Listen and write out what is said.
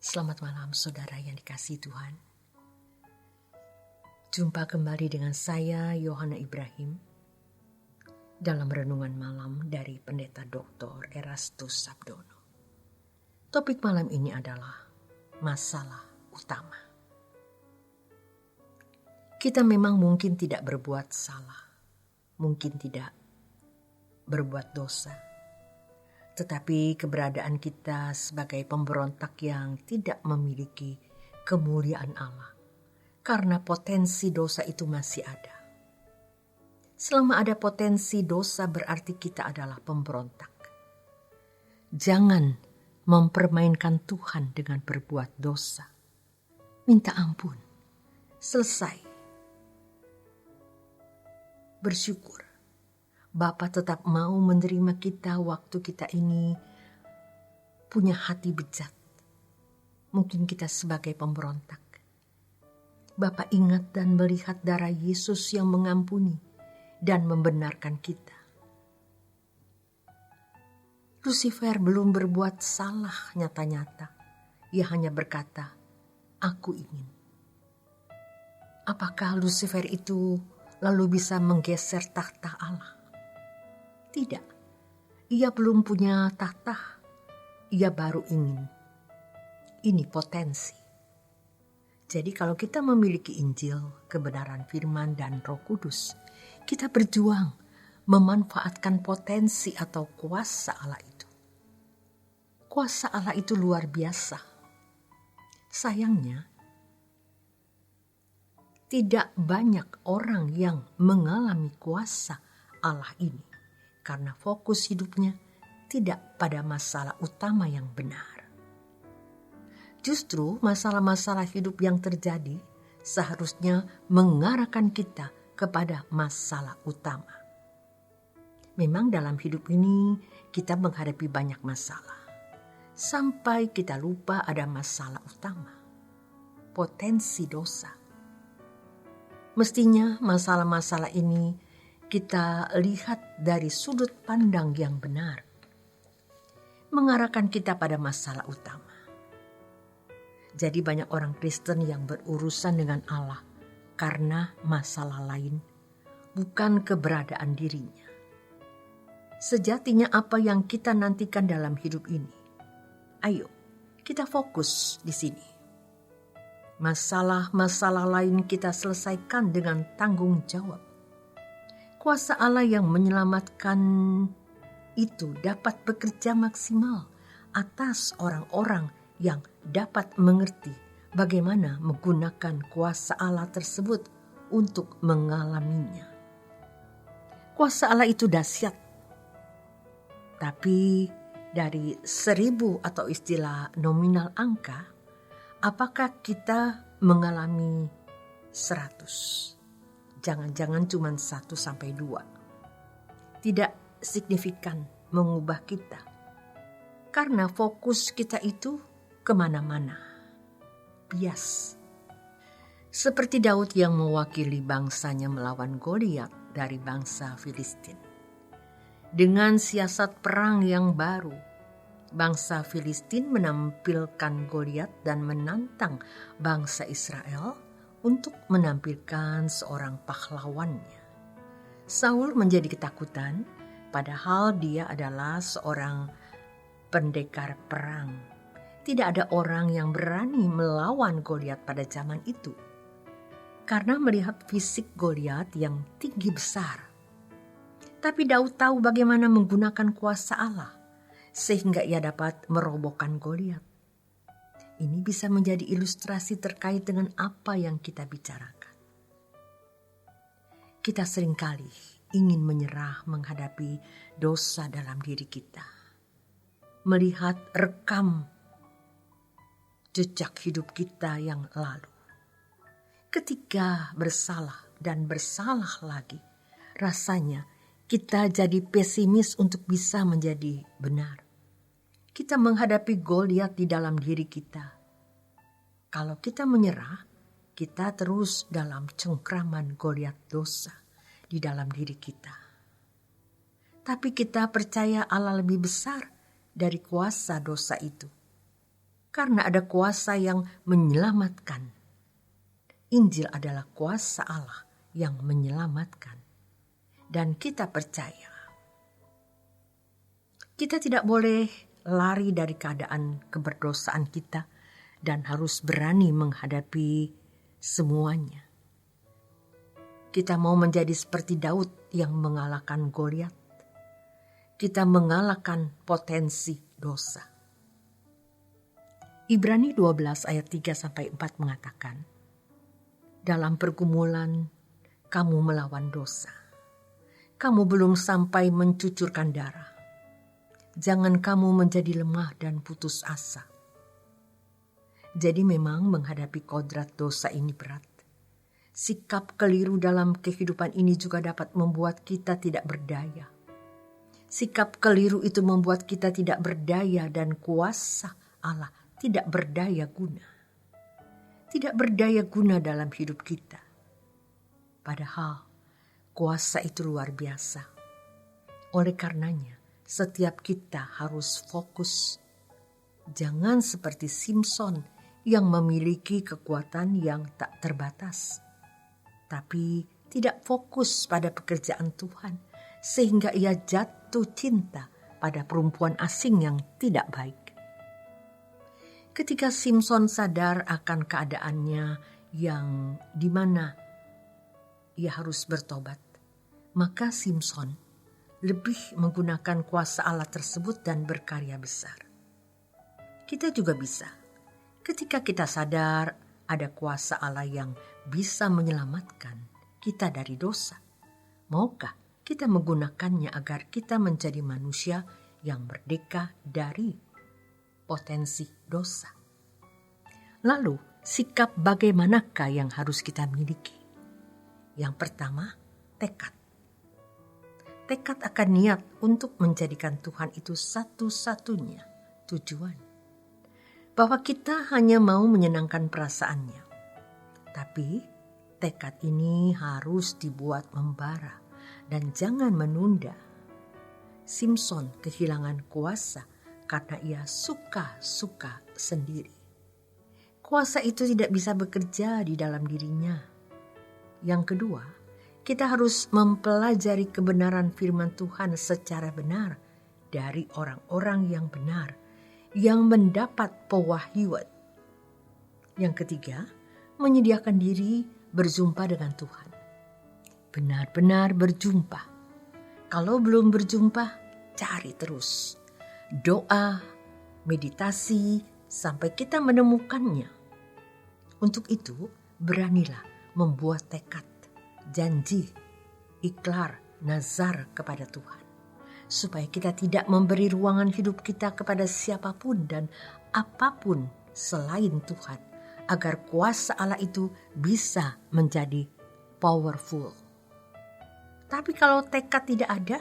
Selamat malam saudara yang dikasihi Tuhan. Jumpa kembali dengan saya Yohana Ibrahim dalam renungan malam dari Pendeta Dr. Erastus Sabdono. Topik malam ini adalah masalah utama. Kita memang mungkin tidak berbuat salah, mungkin tidak berbuat dosa. Tetapi keberadaan kita sebagai pemberontak yang tidak memiliki kemuliaan Allah, karena potensi dosa itu masih ada. Selama ada potensi dosa berarti kita adalah pemberontak. Jangan mempermainkan Tuhan dengan berbuat dosa. Minta ampun, selesai. Bersyukur. Bapa tetap mau menerima kita waktu kita ini punya hati bejat. Mungkin kita sebagai pemberontak. Bapa ingat dan melihat darah Yesus yang mengampuni dan membenarkan kita. Lucifer belum berbuat salah nyata-nyata. Ia hanya berkata, "Aku ingin." Apakah Lucifer itu lalu bisa menggeser tahta Allah? Tidak, ia belum punya tahta, ia baru ingin. Ini potensi. Jadi kalau kita memiliki Injil, kebenaran firman dan Roh Kudus, kita berjuang memanfaatkan potensi atau kuasa Allah itu. Kuasa Allah itu luar biasa. Sayangnya, tidak banyak orang yang mengalami kuasa Allah ini. Karena fokus hidupnya tidak pada masalah utama yang benar. Justru masalah-masalah hidup yang terjadi seharusnya mengarahkan kita kepada masalah utama. Memang dalam hidup ini kita menghadapi banyak masalah. Sampai kita lupa ada masalah utama. Potensi dosa. Mestinya masalah-masalah ini kita lihat dari sudut pandang yang benar, mengarahkan kita pada masalah utama. Jadi banyak orang Kristen yang berurusan dengan Allah karena masalah lain, bukan keberadaan dirinya. Sejatinya apa yang kita nantikan dalam hidup ini? Ayo, kita fokus di sini. Masalah-masalah lain kita selesaikan dengan tanggung jawab. Kuasa Allah yang menyelamatkan itu dapat bekerja maksimal atas orang-orang yang dapat mengerti bagaimana menggunakan kuasa Allah tersebut untuk mengalaminya. Kuasa Allah itu dahsyat. Tapi dari 1000 atau istilah nominal angka, apakah kita mengalami 100? Jangan-jangan cuma 1-2. Tidak signifikan mengubah kita. Karena fokus kita itu kemana-mana. Bias. Seperti Daud yang mewakili bangsanya melawan Goliat dari bangsa Filistin. Dengan siasat perang yang baru, bangsa Filistin menampilkan Goliat dan menantang bangsa Israel untuk menampilkan seorang pahlawannya. Saul menjadi ketakutan, padahal dia adalah seorang pendekar perang. Tidak ada orang yang berani melawan Goliat pada zaman itu, karena melihat fisik Goliat yang tinggi besar. Tapi Daud tahu bagaimana menggunakan kuasa Allah, sehingga ia dapat merobohkan Goliat. Ini bisa menjadi ilustrasi terkait dengan apa yang kita bicarakan. Kita seringkali ingin menyerah menghadapi dosa dalam diri kita. Melihat rekam jejak hidup kita yang lalu. Ketika bersalah dan bersalah lagi, rasanya kita jadi pesimis untuk bisa menjadi benar. Kita menghadapi Goliat di dalam diri kita. Kalau kita menyerah, kita terus dalam cengkraman Goliat dosa di dalam diri kita. Tapi kita percaya Allah lebih besar dari kuasa dosa itu. karena ada kuasa yang menyelamatkan. Injil adalah kuasa Allah yang menyelamatkan. Dan kita percaya. Kita tidak boleh lari dari keadaan keberdosaan kita dan harus berani menghadapi semuanya. Kita mau menjadi seperti Daud yang mengalahkan Goliat. Kita mengalahkan potensi dosa. Ibrani 12 ayat 3-4 mengatakan, dalam pergumulan kamu melawan dosa. Kamu belum sampai mencucurkan darah. Jangan kamu menjadi lemah dan putus asa. Jadi memang menghadapi kodrat dosa ini berat. Sikap keliru dalam kehidupan ini juga dapat membuat kita tidak berdaya. Sikap keliru itu membuat kita tidak berdaya dan kuasa Allah tidak berdaya guna. Tidak berdaya guna dalam hidup kita. Padahal kuasa itu luar biasa. Oleh karenanya, setiap kita harus fokus. Jangan seperti Simson yang memiliki kekuatan yang tak terbatas. Tapi tidak fokus pada pekerjaan Tuhan, sehingga ia jatuh cinta pada perempuan asing yang tidak baik. Ketika Simson sadar akan keadaannya yang dimana ia harus bertobat, maka Simson lebih menggunakan kuasa Allah tersebut dan berkarya besar. Kita juga bisa. Ketika kita sadar ada kuasa Allah yang bisa menyelamatkan kita dari dosa, maukah kita menggunakannya agar kita menjadi manusia yang merdeka dari potensi dosa? Lalu, sikap bagaimanakah yang harus kita miliki? Yang pertama, tekad. Tekad akan niat untuk menjadikan Tuhan itu satu-satunya tujuan. Bahwa kita hanya mau menyenangkan perasaannya. Tapi tekad ini harus dibuat membara dan jangan menunda. Simson kehilangan kuasa karena ia suka-suka sendiri. Kuasa itu tidak bisa bekerja di dalam dirinya. Yang kedua, kita harus mempelajari kebenaran firman Tuhan secara benar dari orang-orang yang benar, yang mendapat pewahyuan. Yang ketiga, menyediakan diri berjumpa dengan Tuhan. Benar-benar berjumpa. Kalau belum berjumpa, cari terus. Doa, meditasi, sampai kita menemukannya. Untuk itu, beranilah membuat tekad, janji, ikrar, nazar kepada Tuhan. Supaya kita tidak memberi ruangan hidup kita kepada siapapun dan apapun selain Tuhan, agar kuasa Allah itu bisa menjadi powerful. Tapi kalau tekad tidak ada